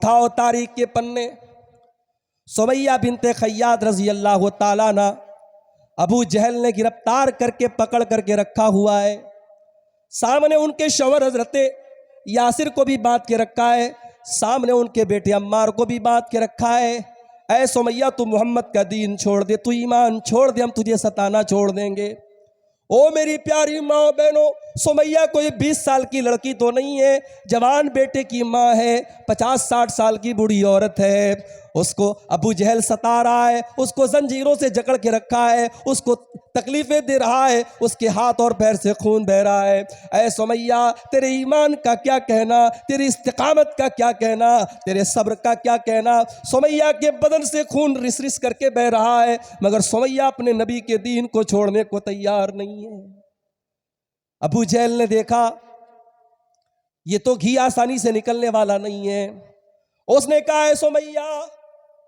उठाओ तारीख के पन्ने। सुमैया बिनते खय्यात रजी अल्लाह ताला अन्हा अबू जहल ने गिरफ्तार करके पकड़ करके रखा हुआ है। सामने उनके शौहर हजरत यासिर को भी बांध के रखा है, सामने उनके बेटे अम्मार को भी बांध के रखा है। ऐ सुमैया तू मोहम्मद का दीन छोड़ दे, तू ईमान छोड़ दे, हम तुझे सताना छोड़ देंगे। ओ मेरी प्यारी माँ बहनों, सुमैया कोई 20 साल की लड़की तो नहीं है, जवान बेटे की माँ है, 50-60 साल की बूढ़ी औरत है। उसको अबू जहल सता रहा है, उसको जंजीरों से जकड़ के रखा है, उसको तकलीफें दे रहा है, उसके हाथ और पैर से खून बह रहा है। ऐ सुमैया तेरे ईमान का क्या कहना, तेरी इस्तिकामत का क्या कहना, तेरे सब्र का क्या कहना। सुमैया के बदन से खून रिस रिस करके बह रहा है, मगर सुमैया अपने नबी के दीन को छोड़ने को तैयार नहीं है। अबू जहल ने देखा ये तो घी आसानी से निकलने वाला नहीं है। उसने कहा है सुमैया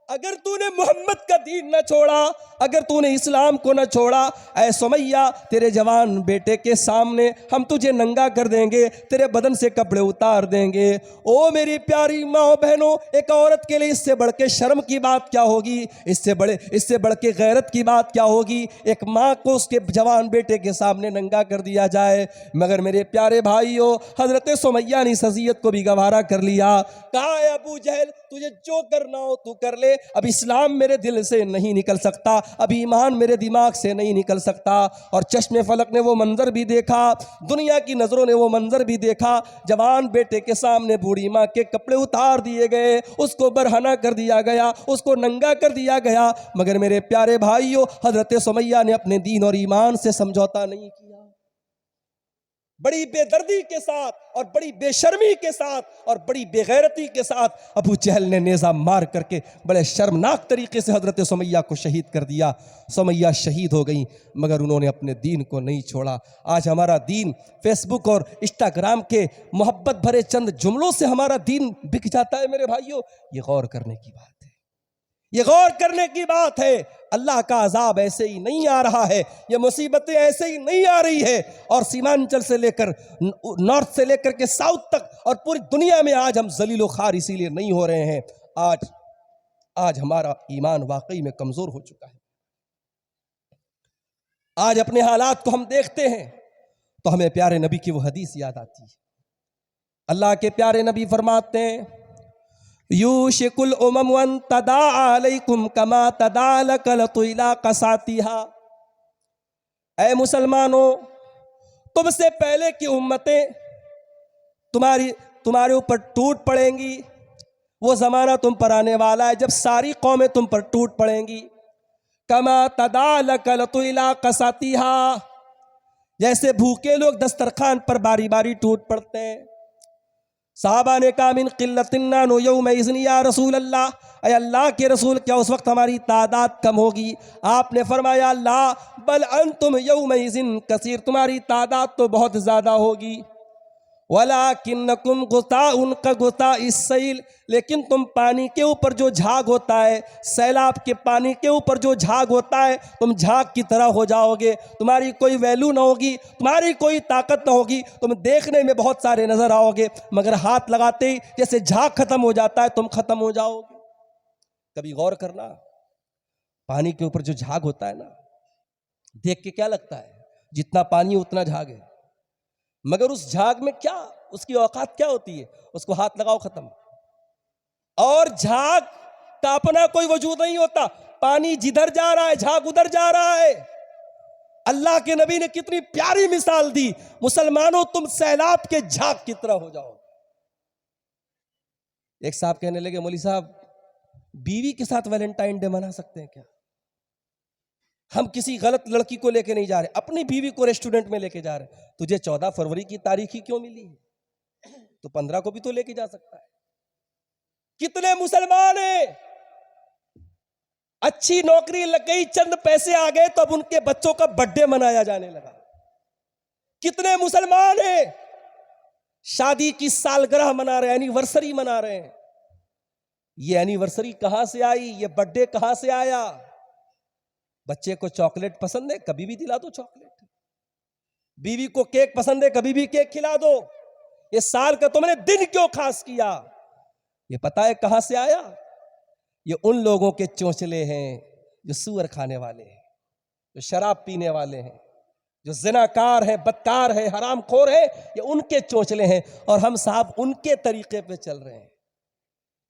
अगर तूने मोहम्मद का दीन न छोड़ा, अगर तूने इस्लाम को न छोड़ा, ऐ सुमैया तेरे जवान बेटे के सामने हम तुझे नंगा कर देंगे, तेरे बदन से कपड़े उतार देंगे। ओ मेरी प्यारी माँ बहनों, एक औरत के लिए इससे बढ़ के शर्म की बात क्या होगी, इससे बढ़ के गैरत की बात क्या होगी। एक माँ को उसके जवान बेटे के सामने नंगा कर दिया जाए। मगर मेरे प्यारे भाइयों, हजरत सुमैया ने इस अज़ियत को भी गवारा कर लिया। कहा है अबू जहल तुझे जो करना हो तू कर ले, अब इस्लाम मेरे दिल से नहीं निकल सकता, अब ईमान मेरे दिमाग से नहीं निकल सकता। और चश्मे फलक ने वो मंजर भी देखा, दुनिया की नजरों ने वो मंजर भी देखा, जवान बेटे के सामने बूढ़ी माँ के कपड़े उतार दिए गए, उसको बरहना कर दिया गया, उसको नंगा कर दिया गया। मगर मेरे प्यारे भाइयों, हजरत सुमैया ने अपने दीन और ईमान से समझौता नहीं किया। बड़ी बेदर्दी के साथ और बड़ी बेशर्मी के साथ और बड़ी बेगैरती के साथ अबू जहल ने नेज़ा मार करके बड़े शर्मनाक तरीके से हजरत सुमैया को शहीद कर दिया। सुमैया शहीद हो गई, मगर उन्होंने अपने दीन को नहीं छोड़ा। आज हमारा दीन फेसबुक और इंस्टाग्राम के मोहब्बत भरे चंद जुमलों से हमारा दीन बिक जाता है। मेरे भाइयों, ये गौर करने की बात है, ये गौर करने की बात है। अल्लाह का अजाब ऐसे ही नहीं आ रहा है, ये मुसीबतें ऐसे ही नहीं आ रही है। और सीमांचल से लेकर नॉर्थ से लेकर के साउथ तक और पूरी दुनिया में आज हम जलीलो खार इसीलिए नहीं हो रहे हैं। आज हमारा ईमान वाकई में कमजोर हो चुका है। आज अपने हालात को हम देखते हैं तो हमें प्यारे नबी की वो हदीस याद आती है। अल्लाह के प्यारे नबी फरमाते हैं यूशिकुल उमम वन तदा अलैकुम कमा तदालकल तुइला कसातिहा। ऐ मुसलमानों, तुमसे पहले की उम्मतें तुम्हारे ऊपर टूट पड़ेंगी। वो ज़माना तुम पर आने वाला है जब सारी कौमें तुम पर टूट पड़ेंगी। कमा तदालकल तुइला कसातिहा, जैसे भूखे लोग दस्तरखान पर बारी बारी टूट पड़ते हैं। साहबा ने कहा मिन क़िल्लतिन नाहनु यौमइज़िन या रसूल अल्लाह, अय अल्लाह के रसूल क्या उस वक्त हमारी तादाद कम होगी? आपने फरमाया अल्लाह बल अंतुम यौमइज़िन कसीर, तुम्हारी तादाद तो बहुत ज़्यादा होगी। वलाकिन्नकुम गुताउन का गुता इस्सैल, लेकिन तुम पानी के ऊपर जो झाग होता है, सैलाब के पानी के ऊपर जो झाग होता है, तुम झाग की तरह हो जाओगे। तुम्हारी कोई वैल्यू ना होगी, तुम्हारी कोई ताकत ना होगी। तुम देखने में बहुत सारे नजर आओगे, मगर हाथ लगाते ही जैसे झाग खत्म हो जाता है तुम खत्म हो जाओगे। कभी गौर करना, पानी के ऊपर जो झाग होता है ना, देख के क्या लगता है जितना पानी उतना झाग है, मगर उस झाग में क्या उसकी औकात क्या होती है, उसको हाथ लगाओ खत्म। और झाग का अपना कोई वजूद नहीं होता, पानी जिधर जा रहा है झाग उधर जा रहा है। अल्लाह के नबी ने कितनी प्यारी मिसाल दी, मुसलमानों तुम सैलाब के झाग की तरह हो जाओ। एक साहब कहने लगे मौलवी साहब बीवी के साथ वैलेंटाइन डे मना सकते हैं क्या? हम किसी गलत लड़की को लेके नहीं जा रहे, अपनी बीवी को रेस्टोरेंट में लेके जा रहे। तुझे 14 फरवरी की तारीख ही क्यों मिली? तो 15 को भी तो लेके जा सकता है। कितने मुसलमान हैं, अच्छी नौकरी लग गई, चंद पैसे आ गए तो अब उनके बच्चों का बर्थडे मनाया जाने लगा। कितने मुसलमान हैं शादी की सालगिरह मना रहे हैं, एनिवर्सरी मना रहे हैं। ये एनिवर्सरी कहां से आई, ये बर्थडे कहां से आया? बच्चे को चॉकलेट पसंद है, कभी भी दिला दो चॉकलेट। बीवी को केक पसंद है, कभी भी केक खिला दो। ये साल का तुमने दिन क्यों खास किया? ये पता है कहां से आया? ये उन लोगों के चोंचले हैं जो सूअर खाने वाले हैं, जो शराब पीने वाले हैं, जो ज़िनाकार हैं, बदकार हैं, हरामखोर हैं, ये उनके चोंचले हैं और हम साहब उनके तरीके पे चल रहे हैं।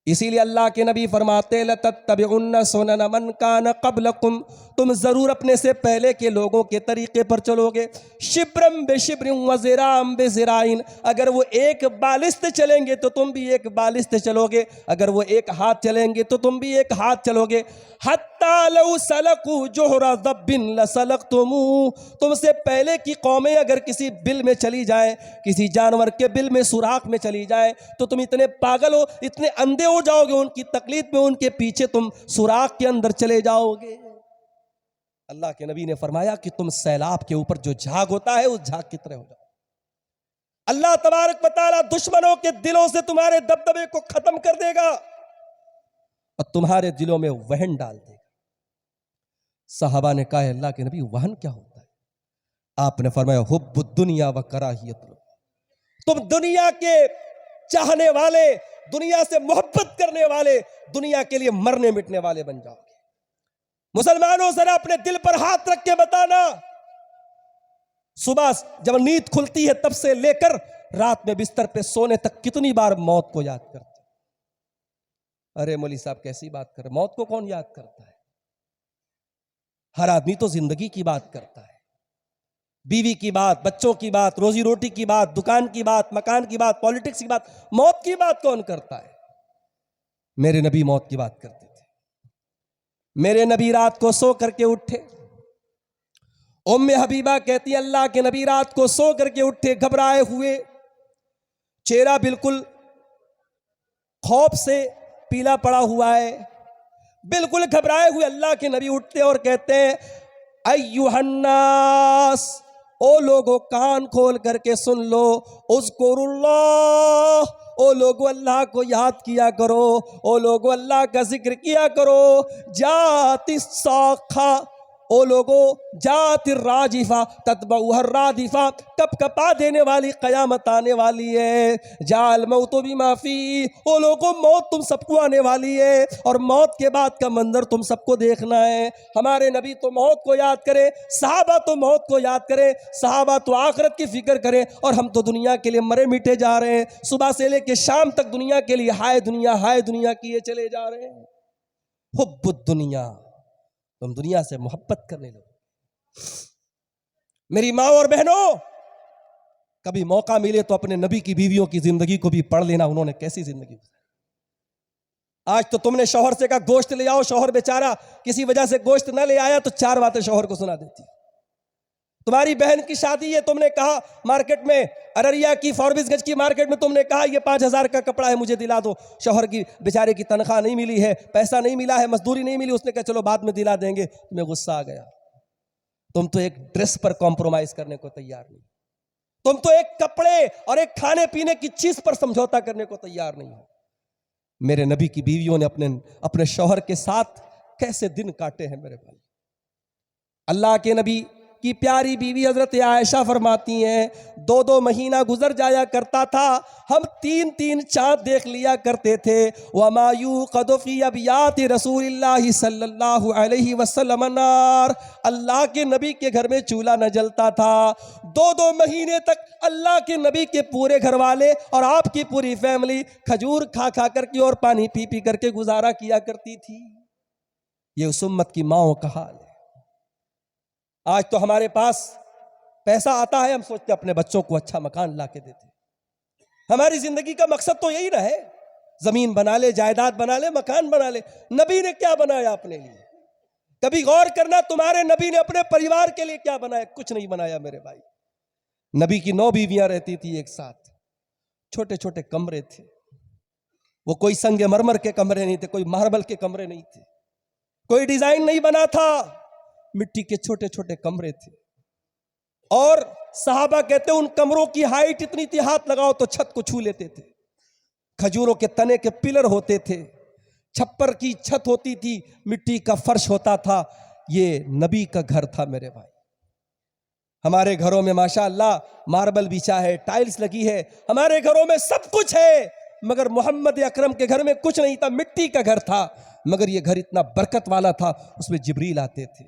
इसीलिए अल्लाह के नबी फरमाते लतत्तबिउन्न सुनन मन कान क़ब्लकुम, तुम जरूर अपने से पहले के लोगों के तरीके पर चलोगे। शिब्रम बेशिब्रिम व ज़िराम बेज़िराइन, अगर वो एक बालिस्त चलेंगे तो तुम भी एक बालिस्त चलोगे, अगर वो एक हाथ चलेंगे तो तुम भी एक हाथ चलोगे। हत्ता लौ सलकू जोहरा दब्बिन लसलकतुमू, तुमसे पहले की कौमें अगर किसी बिल में चली जाए, किसी जानवर के बिल में सुराख में चली जाए, तो तुम इतने पागल हो, इतने अंधे हो जाओगे उनकी तकलीफ में, उनके पीछे तुम सुराख के अंदर चले जाओगे। अल्लाह के नबी ने फरमाया कि तुम सैलाब के ऊपर जो झाग होता है उस झाग की तरह हो जाओ। अल्लाह तबारक व तआला दुश्मनों के दिलों से तुम्हारे दबदबे को खत्म कर देगा और तुम्हारे दिलों में वहन डाल देगा। सहाबा ने कहा अल्लाह के नबी वहन क्या होता है? आपने फरमाया हुब्बुद दुनिया व कराहियत, तुम दुनिया के चाहने वाले, दुनिया से मोहब्बत करने वाले, दुनिया के लिए मरने मिटने वाले बन जाओगे। मुसलमानों जरा अपने दिल पर हाथ रख के बताना, सुबह जब नींद खुलती है तब से लेकर रात में बिस्तर पे सोने तक कितनी बार मौत को याद करते? अरे मौली साहब कैसी बात कर रहे, मौत को कौन याद करता है? हर आदमी तो जिंदगी की बात करता है, बीवी की बात, बच्चों की बात, रोजी रोटी की बात, दुकान की बात, मकान की बात, पॉलिटिक्स की बात। मौत की बात कौन करता है? मेरे नबी मौत की बात करते थे। मेरे नबी रात को सो करके उठे, उम्मे हबीबा कहती अल्लाह के नबी रात को सो करके उठे, घबराए हुए, चेहरा बिल्कुल खौफ से पीला पड़ा हुआ है, बिल्कुल घबराए हुए अल्लाह के नबी उठते और कहते हैं अय्युहन्नास, ओ लोगों कान खोल करके सुन लो, उज़्कुरुल्लाह, ओ लोगों अल्लाह को याद किया करो, ओ लोगों अल्लाह का जिक्र किया करो। जाति साखा, ओ लोगों जाति राजिफा तत्बउहर रादिफा, कप कपा देने वाली कयामत आने वाली है। जाल मौतो भी माफी, ओ लोगों मौत तुम सबको आने वाली है और मौत के बाद का मंजर तुम सबको देखना है। हमारे नबी तो मौत को याद करे, सहाबा तो मौत को याद करे, सहाबा तो आखिरत की फिक्र करे और हम तो दुनिया के लिए मरे मिटे जा रहे हैं। सुबह से लेके शाम तक दुनिया के लिए हाय दुनिया किए चले जा रहे हैं। हुब्बुद दुनिया, तुम दुनिया से मोहब्बत करने लगो। मेरी माँ और बहनों, कभी मौका मिले तो अपने नबी की बीवियों की जिंदगी को भी पढ़ लेना, उन्होंने कैसी जिंदगी गुजारी। आज तो तुमने शौहर से कहा गोश्त ले आओ, शौहर बेचारा किसी वजह से गोश्त न ले आया तो 4 बातें शौहर को सुना देती। तुम्हारी बहन की शादी है, तुमने कहा मार्केट में, अररिया की फॉरबिसगंज की मार्केट में तुमने कहा ये 5000 का कपड़ा है मुझे दिला दो। शौहर की बेचारे की तनख्वाह नहीं मिली है, पैसा नहीं मिला है, मजदूरी नहीं मिली, उसने कहा चलो बाद में दिला देंगे। तुम्हें गुस्सा आ गया। तुम तो एक ड्रेस पर कॉम्प्रोमाइज करने को तैयार नहीं, तुम तो एक कपड़े और एक खाने पीने की चीज पर समझौता करने को तैयार नहीं हो। मेरे नबी की बीवियों ने अपने शौहर के साथ कैसे दिन काटे हैं मेरे भाई। अल्लाह के नबी की प्यारी बीवी हजरत आयशा फरमाती हैं 2-2 महीना गुजर जाया करता था, हम 3-3 चांद देख लिया करते थे। वमायू कदफी अबियात रसूलिल्लाहि सल्लल्लाहु अलैहि वसल्लम नार, अल्लाह के नबी के घर में चूल्हा न जलता था। 2-2 महीने तक अल्लाह के नबी के पूरे घर वाले और आपकी पूरी फैमिली खजूर खा खा करके और पानी पी पी करके गुजारा किया करती थी। ये उस उम्मत की माओं का हाल है। आज तो हमारे पास पैसा आता है, हम सोचते अपने बच्चों को अच्छा मकान ला के देते। हमारी जिंदगी का मकसद तो यही ना है, जमीन बना ले, जायदाद बना ले, मकान बना ले। नबी ने क्या बनाया अपने लिए? कभी गौर करना, तुम्हारे नबी ने अपने परिवार के लिए क्या बनाया? कुछ नहीं बनाया मेरे भाई। नबी की 9 बीवियां रहती थी एक साथ, छोटे छोटे कमरे थे। वो कोई संगे मरमर के कमरे नहीं थे, कोई मार्बल के कमरे नहीं थे, कोई डिजाइन नहीं बना था, मिट्टी के छोटे छोटे कमरे थे। और सहाबा कहते उन कमरों की हाइट इतनी थी, हाथ लगाओ तो छत को छू लेते थे। खजूरों के तने के पिलर होते थे, छप्पर की छत होती थी, मिट्टी का फर्श होता था। ये नबी का घर था मेरे भाई। हमारे घरों में माशाअल्लाह मार्बल बिछा है, टाइल्स लगी है, हमारे घरों में सब कुछ है, मगर मोहम्मद अकरम के घर में कुछ नहीं था, मिट्टी का घर था, मगर ये घर इतना बरकत वाला था, उसमें जिब्रील आते थे,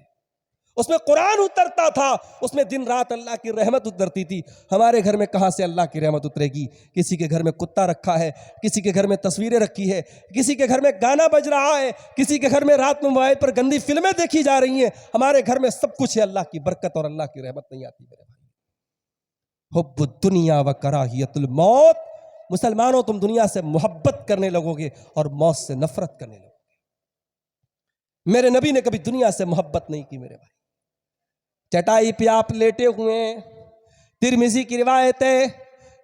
उसमें कुरान उतरता था, उसमें दिन रात अल्लाह की रहमत उतरती थी। हमारे घर में कहाँ से अल्लाह की रहमत उतरेगी? किसी के घर में कुत्ता रखा है, किसी के घर में तस्वीरें रखी है, किसी के घर में गाना बज रहा है, किसी के घर में रात में मोबाइल पर गंदी फिल्में देखी जा रही हैं। हमारे घर में सब कुछ है, अल्लाह की बरकत और अल्लाह की रहमत नहीं आती मेरे भाई। हुब्बुद दुनिया व कराहियतुल मौत, मुसलमानों तुम दुनिया से मोहब्बत करने लगोगे और मौत से नफरत करने लगोगे। मेरे नबी ने कभी दुनिया से मोहब्बत नहीं की मेरे भाई। चटाई पे आप लेटे हुए, तिरमिजी की रिवायत है,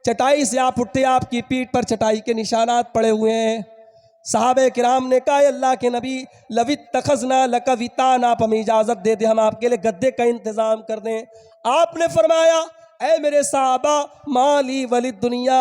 चटाई से आप उठते, आपकी पीठ पर चटाई के निशानात पड़े हुए हैं। साहबे किराम ने कहा, अल्लाह के नबी, लवित तखजना लकवितान, आप हमें इजाजत दे दे, हम आपके लिए गद्दे का इंतजाम कर दें। आपने फरमाया, ऐ मेरे साहबा, माली वली दुनिया,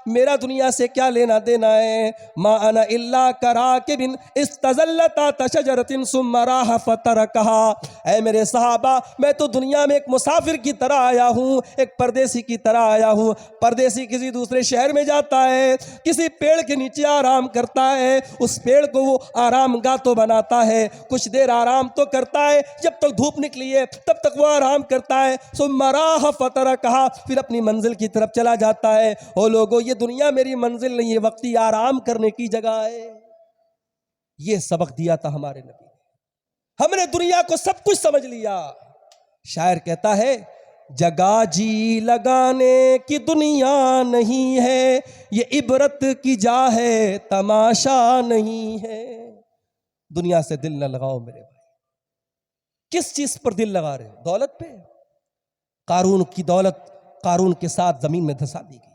मेरा दुनिया से क्या लेना देना है। मा अना इल्ला करा के बिन इस्तज़ल्लता तशजरतिन सुम्मा राह फतरकहा। ऐ मेरे साहबा, मैं तो दुनिया में एक मुसाफिर की तरह आया हूँ, एक परदेसी की तरह आया हूँ। परदेसी किसी दूसरे शहर में जाता है, किसी पेड़ के नीचे आराम करता है, उस पेड़ को वो आराम गाह तो बनाता है, कुछ देर आराम तो करता है, जब तक धूप निकली है तब तक वो आराम करता है। सुम्मा राह फतरकहा, कहा फिर अपनी मंजिल की तरफ चला जाता है। ओ लोगों, ये दुनिया मेरी मंजिल नहीं है, वक्ती आराम करने की जगह है। ये सबक दिया था हमारे नबी ने। हमने दुनिया को सब कुछ समझ लिया। शायर कहता है, जगह जी लगाने की दुनिया नहीं है, ये इबरत की जा है, तमाशा नहीं है। दुनिया से दिल न लगाओ मेरे भाई। किस चीज पर दिल लगा रहे हो? दौलत पे? कारून की दौलत कारून के साथ जमीन में धंसा दी गई।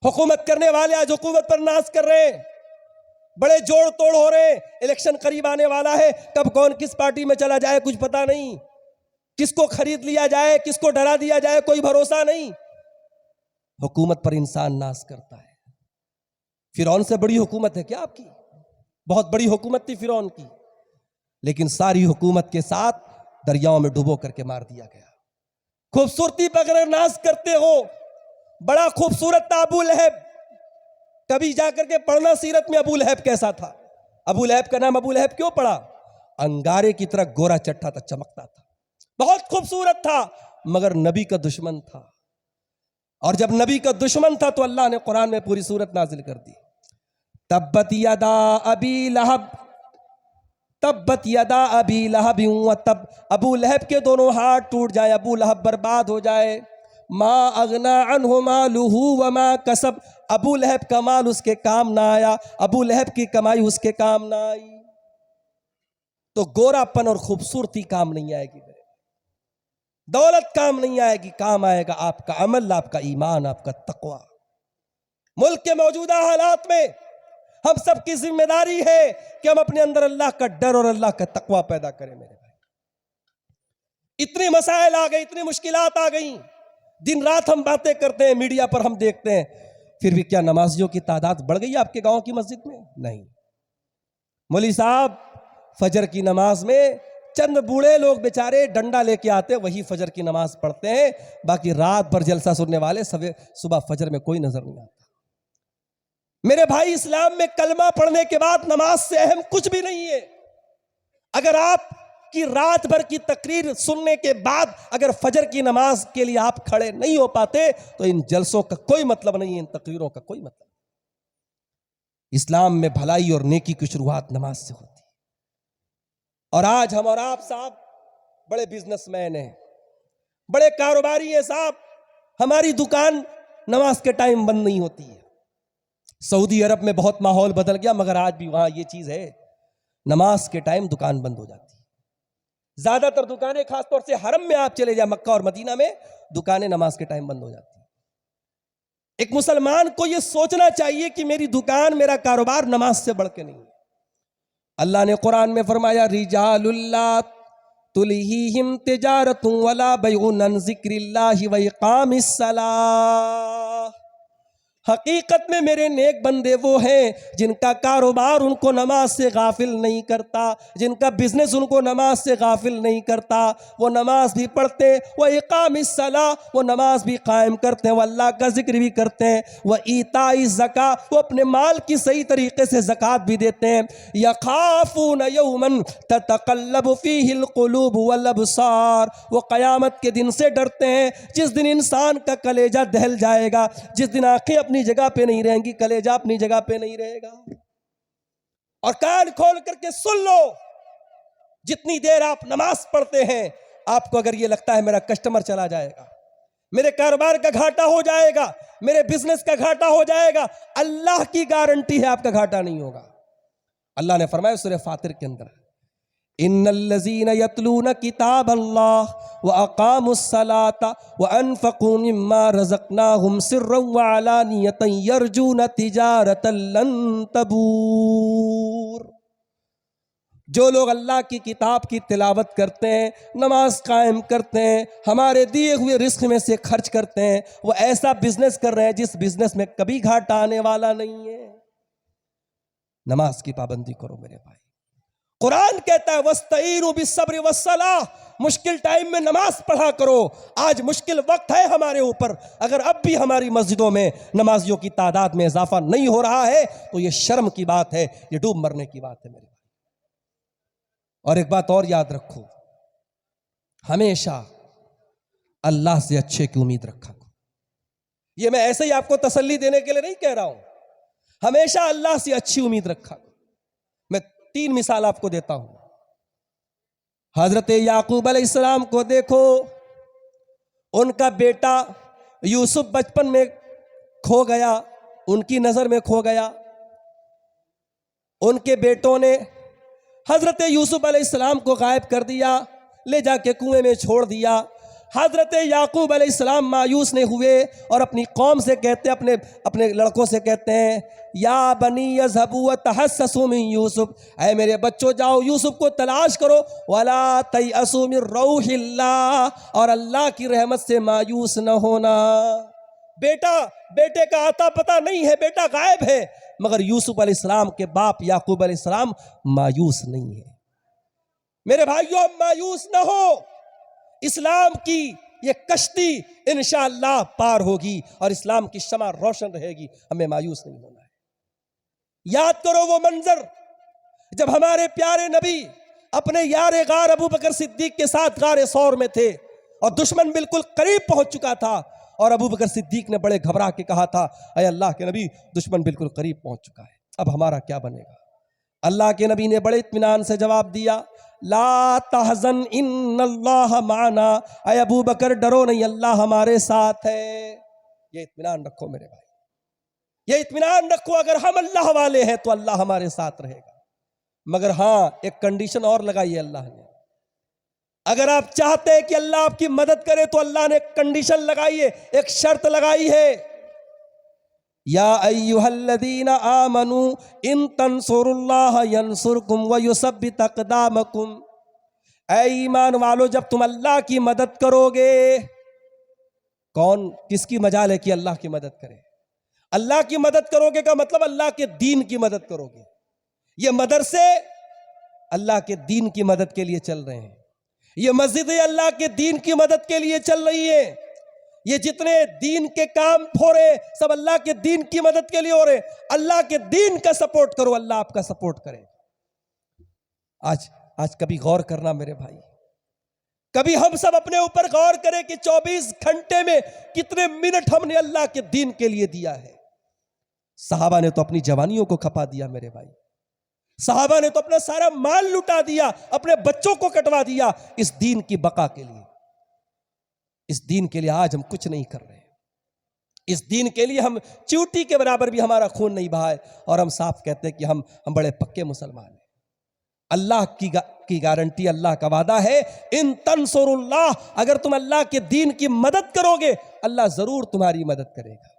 हुकूमत करने वाले आज हुकूमत पर नाज कर रहे हैं, बड़े जोड़ तोड़ हो रहे हैं। इलेक्शन करीब आने वाला है, कब कौन किस पार्टी में चला जाए कुछ पता नहीं, किसको खरीद लिया जाए, किसको डरा दिया जाए, कोई भरोसा नहीं। हुकूमत पर इंसान नाज करता है। फिरौन से बड़ी हुकूमत है क्या आपकी? बहुत बड़ी हुकूमत थी फिरौन की, लेकिन सारी हुकूमत के साथ दरियाओं में डुबो करके मार दिया गया। खूबसूरती पर अगर नाज करते हो, बड़ा खूबसूरत था अबू लहब। कभी जाकर के पढ़ना सीरत में अबू लहब कैसा था। अबू लहब का नाम अबू लहब क्यों पड़ा? अंगारे की तरह गोरा चट्टा था, चमकता था, बहुत खूबसूरत था, मगर नबी का दुश्मन था। और जब नबी का दुश्मन था तो अल्लाह ने कुरान में पूरी सूरत नाजिल कर दी। तब्बत यदा अबी लहब, तब्बत यदा अबी लहब, तब अबू लहब के दोनों हाथ टूट जाए, अबू लहब बर्बाद हो जाए। मा अगना अन्हु मालुहु व मा कसब, अबू लहब का माल उसके काम ना आया, अबू लहब की कमाई उसके काम ना आई। तो गोरापन और खूबसूरती काम नहीं आएगी, दौलत काम नहीं आएगी, काम आएगा आपका अमल, आपका ईमान, आपका तकवा। मुल्क के मौजूदा हालात में हम सब की जिम्मेदारी है कि हम अपने अंदर अल्लाह का डर और अल्लाह का तकवा पैदा करें मेरे भाई। इतनी मसाइल आ गई, इतनी मुश्किलात आ गई, दिन रात हम बातें करते हैं, मीडिया पर हम देखते हैं, फिर भी क्या नमाजियों की तादाद बढ़ गई आपके गांव की मस्जिद में? नहीं। मौलवी साहब फजर की नमाज में चंद बूढ़े लोग बेचारे डंडा लेके आते, वही फजर की नमाज पढ़ते हैं, बाकी रात भर जलसा सुनने वाले सुबह फजर में कोई नजर नहीं आता। मेरे भाई, इस्लाम में कलमा पढ़ने के बाद नमाज से अहम कुछ भी नहीं है। अगर आप की रात भर की तकरीर सुनने के बाद अगर फजर की नमाज के लिए आप खड़े नहीं हो पाते तो इन जलसों का कोई मतलब नहीं है, इन तकरीरों का कोई मतलब नहीं। इस्लाम में भलाई और नेकी की शुरुआत नमाज से होती है। और आज हम और आप साहब बड़े बिजनेसमैन हैं, बड़े कारोबारी हैं साहब, हमारी दुकान नमाज के टाइम बंद नहीं होती है। सऊदी अरब में बहुत माहौल बदल गया, मगर आज भी वहां ये चीज है, नमाज के टाइम दुकान बंद हो जाती है। ज्यादातर दुकानें, खासतौर से हरम में आप चले जाए, मक्का और मदीना में दुकानें नमाज के टाइम बंद हो जाती है। एक मुसलमान को यह सोचना चाहिए कि मेरी दुकान, मेरा कारोबार नमाज से बढ़ के नहीं है। अल्लाह ने कुरान में फरमाया, रिजालुल्ला तुलहीहिम तिजारतुन वला बैउन अन जिक्रिल्लाहि व इकामिस सलाह। हकीकत में मेरे नेक बंदे वो हैं जिनका कारोबार उनको नमाज से गाफिल नहीं करता, जिनका बिजनेस उनको नमाज से गाफिल नहीं करता। वो नमाज भी पढ़ते, वो इकामिस सला, वो नमाज भी कायम करते हैं, वो अल्लाह का जिक्र भी करते हैं, वो ईताई ज़का, वो अपने माल की सही तरीके से ज़कात भी देते हैं। यखाफून यौमन ततक़ल्लबु फ़ीहिल क़ुलूब वल अब्सार, वो क़यामत के दिन से डरते हैं जिस दिन इंसान का कलेजा दहल जाएगा, जिस दिन आंखें अपनी जगह पे नहीं रहेंगी, कलेजा अपनी जगह पे नहीं रहेगा। और कान खोल करके सुन लो, जितनी देर आप नमाज पढ़ते हैं, आपको अगर ये लगता है मेरा कस्टमर चला जाएगा, मेरे कारोबार का घाटा हो जाएगा, मेरे बिजनेस का घाटा हो जाएगा, अल्लाह की गारंटी है आपका घाटा नहीं होगा। अल्लाह ने फरमाया सूरह फातिर के अंदर, इन्नल्लज़ीना यतलूना किताब अल्लाह व अक़ामुस्सलाता व अनफ़क़ू मिम्मा रज़क़नाहुम सिर्रन व अलानियतन यरजूना तिजारतन लन तबूर। जो लोग अल्लाह की किताब की तिलावत करते हैं, नमाज कायम करते हैं, हमारे दिए हुए रिस्क में से खर्च करते हैं, वो ऐसा बिजनेस कर रहे हैं जिस बिजनेस में कभी घाटा आने वाला नहीं है। नमाज की पाबंदी करो मेरे भाई। कुरान कहता है वस्तईनु बिस्सब्र वस्सलाह, मुश्किल टाइम में नमाज पढ़ा करो। आज मुश्किल वक्त है हमारे ऊपर, अगर अब भी हमारी मस्जिदों में नमाजियों की तादाद में इजाफा नहीं हो रहा है तो ये शर्म की बात है, ये डूब मरने की बात है मेरे भाई। और एक बात और याद रखो, हमेशा अल्लाह से अच्छे की उम्मीद रखा करो। ये मैं ऐसे ही आपको तसल्ली देने के लिए नहीं कह रहा हूं, हमेशा अल्लाह से अच्छी उम्मीद रखा करो। मैं 3 मिसाल आपको देता हूं। हजरत याकूब अलैहिस्सलाम को देखो, उनका बेटा यूसुफ बचपन में खो गया, उनकी नजर में खो गया। उनके बेटों ने हजरत यूसुफ अलैहिस्सलाम को गायब कर दिया, ले जाके कुएं में छोड़ दिया। हजरत याकूब अलैहिस्सलाम मायूस नहीं हुए और अपनी कौम से कहते, अपने लड़कों से कहते हैं, या बनी यज़हबू व तहस्ससू मिन यूसुफ, ऐ मेरे बच्चों जाओ यूसुफ को तलाश करो, वला तयअसू मिन रौहिल्लाह, और अल्लाह की रहमत से मायूस न होना। बेटे का आता पता नहीं है, बेटा गायब है, मगर यूसुफ अलैहिस्सलाम के बाप याकूब अलैहिस्सलाम मायूस नहीं है। मेरे भाइयों, मायूस न हो, इस्लाम की ये कश्ती इंशाअल्लाह पार होगी और इस्लाम की शमा रोशन रहेगी, हमें मायूस नहीं होना है। याद करो वो मंजर जब हमारे प्यारे नबी अपने यार गार अबू बकर सिद्दीक के साथ गार सौर में थे और दुश्मन बिल्कुल करीब पहुंच चुका था, और अबू बकर सिद्दीक ने बड़े घबरा के कहा था, अय अल्लाह के नबी, दुश्मन बिल्कुल करीब पहुंच चुका है, अब हमारा क्या बनेगा। अल्लाह के नबी ने बड़े इत्मीनान से जवाब दिया, ला तहज़न इन्नल्लाह माना, अय अबू बकर डरो नहीं, अल्लाह हमारे साथ है। ये इत्मीनान रखो मेरे भाई, ये इत्मीनान रखो, अगर हम अल्लाह वाले हैं तो अल्लाह हमारे साथ रहेगा। मगर हाँ, एक कंडीशन और लगाई है अल्लाह ने, अगर आप चाहते हैं कि अल्लाह आपकी मदद करे तो अल्लाह ने एक कंडीशन लगाई है, एक शर्त लगाई है, या अय्युहल्लज़ीना आमनू इन तंसुरुल्लाह यंसुरकुम व युसब्बित अक़दामकुम। ऐ ईमान वालो, जब तुम अल्लाह की मदद करोगे, कौन किसकी मजाल है कि अल्लाह की मदद करे। अल्लाह की मदद करोगे का मतलब अल्लाह के दीन की मदद करोगे। ये मदरसे अल्लाह के दीन की मदद के लिए चल रहे हैं, ये मस्जिदें अल्लाह के दीन की मदद के लिए चल रही है, ये जितने दीन के काम हो रहे सब अल्लाह के दीन की मदद के लिए हो रहे। अल्लाह के दीन का सपोर्ट करो, अल्लाह आपका सपोर्ट करे। आज कभी गौर करना मेरे भाई, कभी हम सब अपने ऊपर गौर करें कि 24 घंटे में कितने मिनट हमने अल्लाह के दीन के लिए दिया है। सहाबा ने तो अपनी जवानियों को खपा दिया मेरे भाई, सहाबा ने तो अपना सारा माल लुटा दिया, अपने बच्चों को कटवा दिया इस दीन की बका के लिए। इस दीन के लिए आज हम कुछ नहीं कर रहे, इस दीन के लिए हम चींटी के बराबर भी हमारा खून नहीं बहा है, और हम साफ कहते हैं कि हम बड़े पक्के मुसलमान हैं। अल्लाह की गारंटी, अल्लाह का वादा है, इन तंसुरुल्लाह, अगर तुम अल्लाह के दीन की मदद करोगे अल्लाह जरूर तुम्हारी मदद करेगा।